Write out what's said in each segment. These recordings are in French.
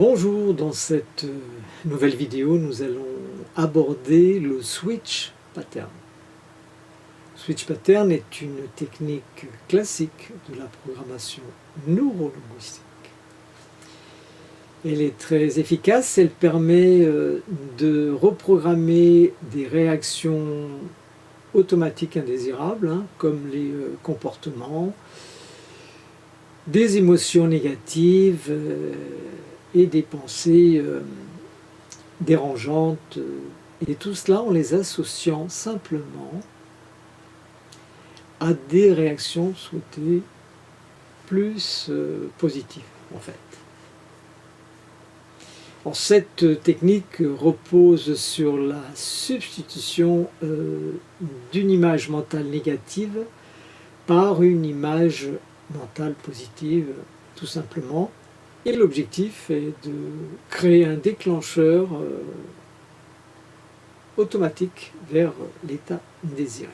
Bonjour, dans cette nouvelle vidéo, nous allons aborder le switch pattern. Switch pattern est une technique classique de la programmation neurolinguistique. Elle est très efficace, elle permet de reprogrammer des réactions automatiques indésirables, comme les comportements, des émotions négatives et des pensées dérangeantes, et tout cela en les associant simplement à des réactions souhaitées plus positives en fait. Alors, cette technique repose sur la substitution d'une image mentale négative par une image mentale positive, tout simplement. Et l'objectif est de créer un déclencheur automatique vers l'état désiré.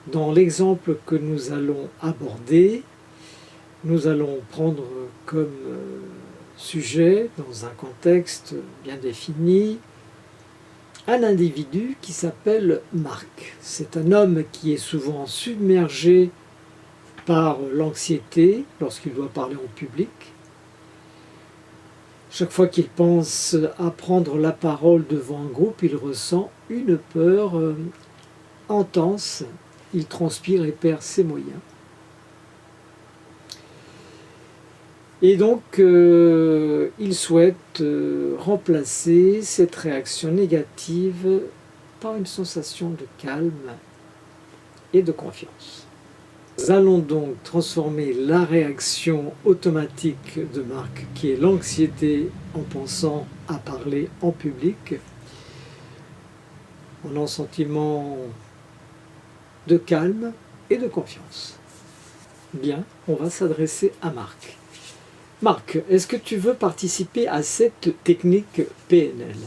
Dans l'exemple que nous allons aborder, nous allons prendre comme sujet, dans un contexte bien défini, un individu qui s'appelle Marc. C'est un homme qui est souvent submergé par l'anxiété lorsqu'il doit parler en public. Chaque fois qu'il pense à prendre la parole devant un groupe, il ressent une peur intense, il transpire et perd ses moyens. Et donc, il souhaite remplacer cette réaction négative par une sensation de calme et de confiance. Nous allons donc transformer la réaction automatique de Marc, qui est l'anxiété en pensant à parler en public, en un sentiment de calme et de confiance. Bien, on va s'adresser à Marc. Marc, est-ce que tu veux participer à cette technique PNL?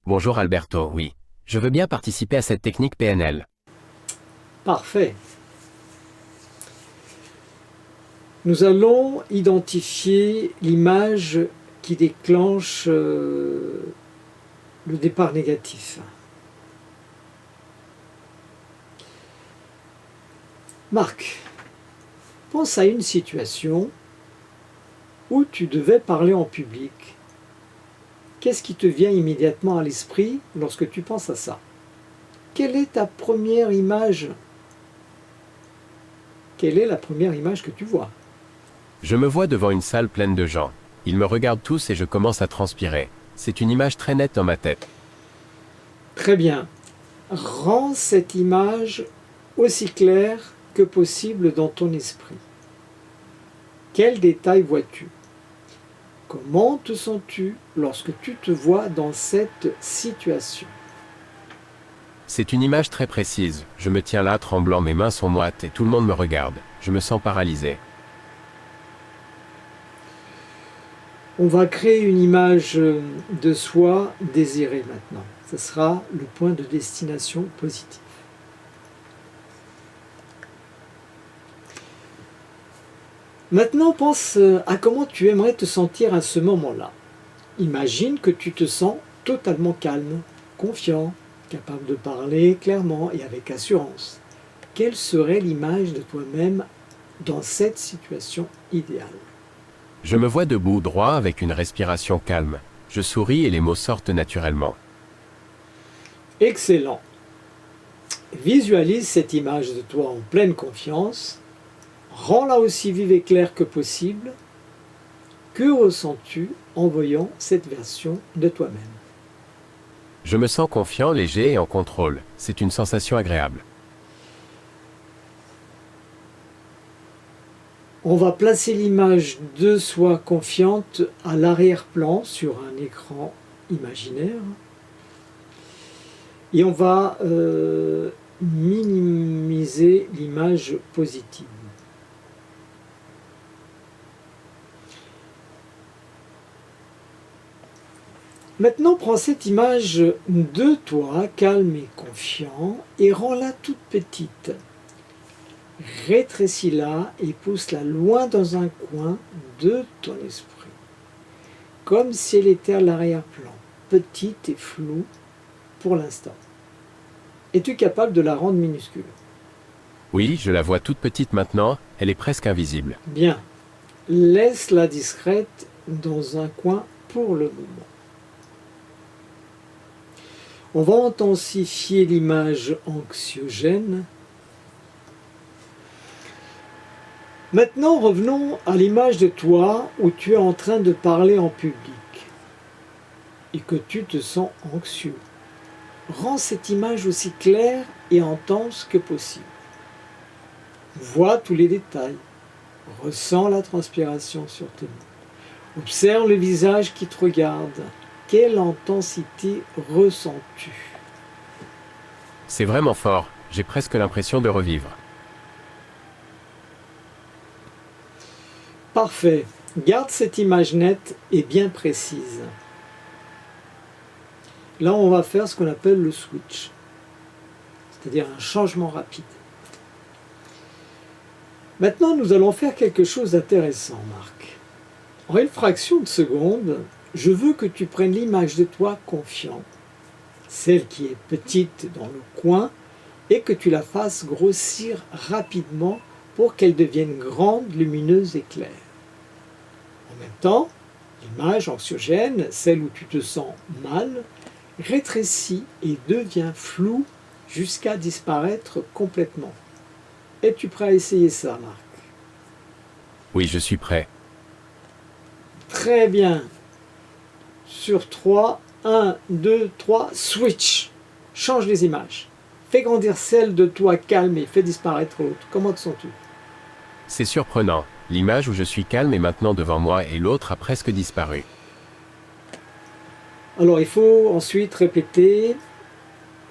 Bonjour Alberto, oui. Je veux bien participer à cette technique PNL. Parfait. Nous allons identifier l'image qui déclenche le départ négatif. Marc, pense à une situation où tu devais parler en public. Qu'est-ce qui te vient immédiatement à l'esprit lorsque tu penses à ça? Quelle est ta première image? Quelle est la première image que tu vois? Je me vois devant une salle pleine de gens. Ils me regardent tous et je commence à transpirer. C'est une image très nette dans ma tête. Très bien. Rends cette image aussi claire que possible dans ton esprit. Quels détails vois-tu? Comment te sens-tu lorsque tu te vois dans cette situation? C'est une image très précise. Je me tiens là tremblant, mes mains sont moites et tout le monde me regarde. Je me sens paralysé. On va créer une image de soi désirée maintenant. Ce sera le point de destination positif. Maintenant, pense à comment tu aimerais te sentir à ce moment-là. Imagine que tu te sens totalement calme, confiant, capable de parler clairement et avec assurance. Quelle serait l'image de toi-même dans cette situation idéale? Je me vois debout, droit, avec une respiration calme. Je souris et les mots sortent naturellement. Excellent. Visualise cette image de toi en pleine confiance. Rends-la aussi vive et claire que possible. Que ressens-tu en voyant cette version de toi-même? Je me sens confiant, léger et en contrôle. C'est une sensation agréable. On va placer l'image de soi confiante à l'arrière-plan sur un écran imaginaire. Et on va minimiser l'image positive. Maintenant, prends cette image de toi, calme et confiant, et rends-la toute petite. Rétrécis-la et pousse-la loin dans un coin de ton esprit. comme si elle était à l'arrière-plan, petite et floue pour l'instant. Es-tu capable de la rendre minuscule? Oui, je la vois toute petite maintenant, elle est presque invisible. Bien. Laisse-la discrète dans un coin pour le moment. On va intensifier l'image anxiogène. Maintenant, revenons à l'image de toi où tu es en train de parler en public et que tu te sens anxieux. Rends cette image aussi claire et intense que possible. Vois tous les détails. Ressens la transpiration sur tes mains. Observe le visage qui te regarde. Quelle intensité ressens-tu? C'est vraiment fort, j'ai presque l'impression de revivre. Parfait. Garde cette image nette et bien précise. Là, on va faire ce qu'on appelle le switch, c'est-à-dire un changement rapide. Maintenant, nous allons faire quelque chose d'intéressant, Marc. En une fraction de seconde, je veux que tu prennes l'image de toi confiant, celle qui est petite dans le coin, et que tu la fasses grossir rapidement pour qu'elle devienne grande, lumineuse et claire. En même temps, l'image anxiogène, celle où tu te sens mal, rétrécit et devient floue jusqu'à disparaître complètement. Es-tu prêt à essayer ça, Marc? Oui, je suis prêt. Très bien. Sur 3, 1, 2, 3, switch. Change les images. Fais grandir celle de toi calme et fais disparaître l'autre. Comment te sens-tu? C'est surprenant, l'image où je suis calme est maintenant devant moi et l'autre a presque disparu. Alors il faut ensuite répéter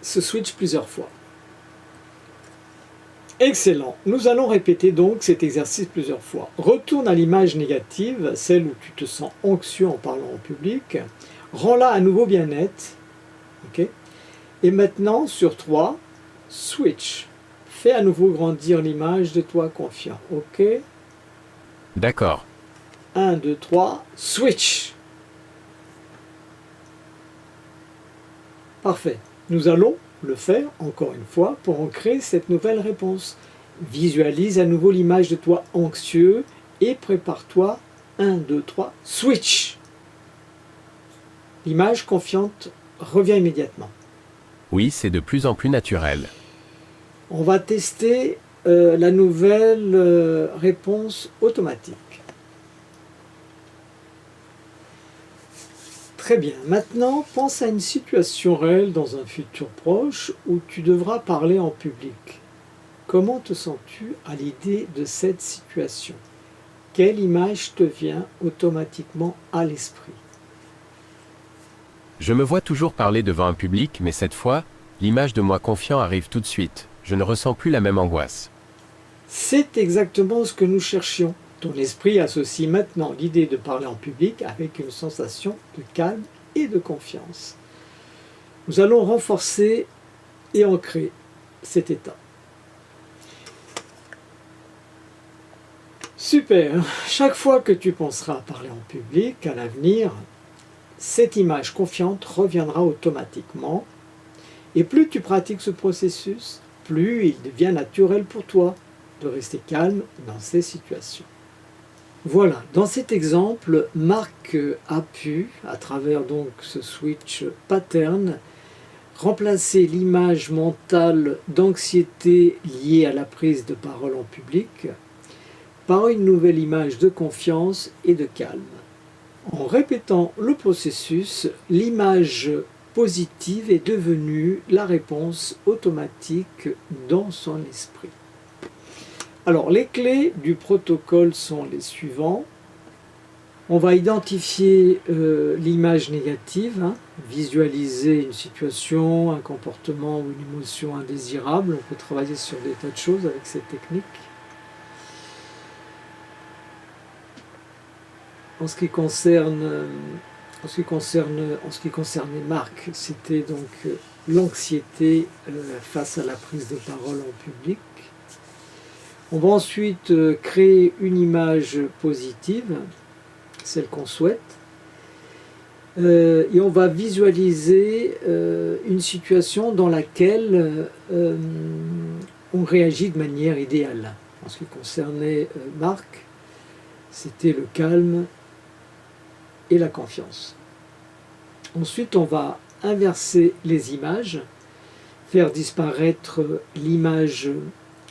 ce switch plusieurs fois. Excellent. Nous allons répéter donc cet exercice plusieurs fois. Retourne à l'image négative, celle où tu te sens anxieux en parlant en public. Rends-la à nouveau bien nette. Okay. Et maintenant, sur 3, switch. Fais à nouveau grandir l'image de toi confiant. OK? D'accord. 1, 2, 3, switch. Parfait. Nous allons le faire encore une fois pour en créer cette nouvelle réponse. Visualise à nouveau l'image de toi anxieux et prépare-toi. 1, 2, 3, switch. L'image confiante revient immédiatement. Oui, c'est de plus en plus naturel. On va tester la nouvelle réponse automatique. Très bien. Maintenant, pense à une situation réelle dans un futur proche où tu devras parler en public. Comment te sens-tu à l'idée de cette situation? Quelle image te vient automatiquement à l'esprit? Je me vois toujours parler devant un public, mais cette fois, l'image de moi confiant arrive tout de suite. Je ne ressens plus la même angoisse. C'est exactement ce que nous cherchions. Ton esprit associe maintenant l'idée de parler en public avec une sensation de calme et de confiance. Nous allons renforcer et ancrer cet état. Super. Chaque fois que tu penseras à parler en public à l'avenir, cette image confiante reviendra automatiquement. Et plus tu pratiques ce processus, plus il devient naturel pour toi de rester calme dans ces situations. Voilà, dans cet exemple, Marc a pu, à travers donc ce switch pattern, remplacer l'image mentale d'anxiété liée à la prise de parole en public par une nouvelle image de confiance et de calme. En répétant le processus, l'image positive est devenue la réponse automatique dans son esprit. Alors, les clés du protocole sont les suivants. On va identifier l'image négative, visualiser une situation, un comportement ou une émotion indésirable. On peut travailler sur des tas de choses avec cette technique. En ce qui concernait Marc, c'était donc l'anxiété face à la prise de parole en public. On va ensuite créer une image positive, celle qu'on souhaite. et on va visualiser une situation dans laquelle on réagit de manière idéale. En ce qui concernait Marc, c'était le calme et la confiance. Ensuite, on va inverser les images, faire disparaître l'image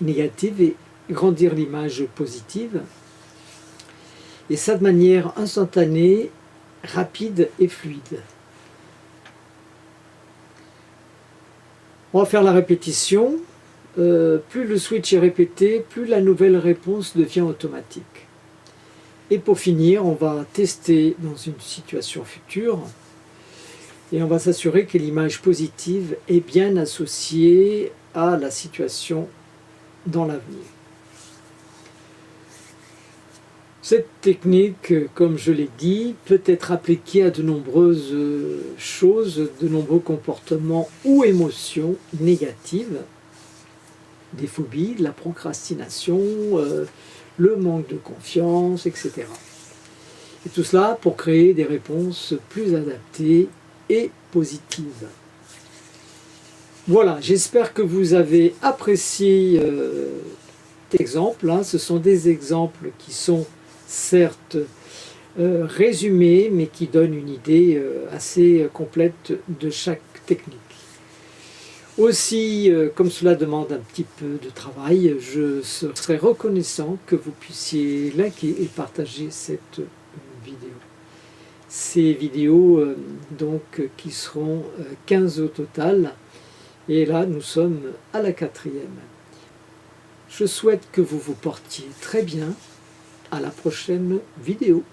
négative et grandir l'image positive. Et ça de manière instantanée, rapide et fluide. On va faire la répétition. Plus le switch est répété, plus la nouvelle réponse devient automatique. Et pour finir, on va tester dans une situation future et on va s'assurer que l'image positive est bien associée à la situation dans l'avenir. Cette technique, comme je l'ai dit, peut être appliquée à de nombreuses choses, de nombreux comportements ou émotions négatives, des phobies, la procrastination, le manque de confiance, etc. Et tout cela pour créer des réponses plus adaptées et positives. Voilà, j'espère que vous avez apprécié cet exemple. Ce sont des exemples qui sont certes résumés, mais qui donnent une idée assez complète de chaque technique. Aussi, comme cela demande un petit peu de travail, je serais reconnaissant que vous puissiez liker et partager cette vidéo. Ces vidéos qui seront 15 au total, et là nous sommes à la 4e. Je souhaite que vous vous portiez très bien. À la prochaine vidéo.